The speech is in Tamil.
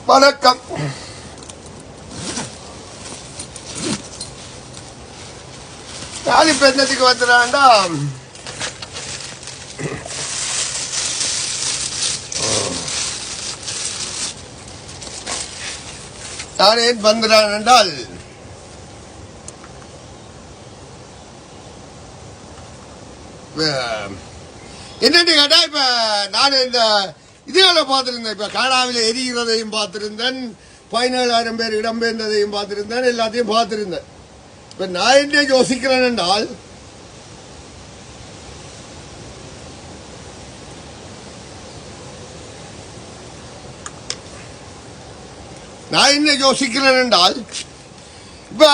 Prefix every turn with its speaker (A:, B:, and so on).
A: வணக்கம். நான் இப்ப என்னத்துக்கு வந்துடாண்டா, நான் ஏன் வந்துடான் என்றால், என்னன்னு கேட்டா இப்ப நான் இந்த இதுகளை பார்த்திருந்தேன். இப்ப கானாவில எரிகிறதையும் பார்த்திருந்தேன், 17,000 பேர் இடம்பெயர்ந்ததையும் பார்த்திருந்தேன், எல்லாத்தையும் பார்த்திருந்தேன். இப்ப நான் என்ன யோசிக்கிறேன் என்றால், இப்ப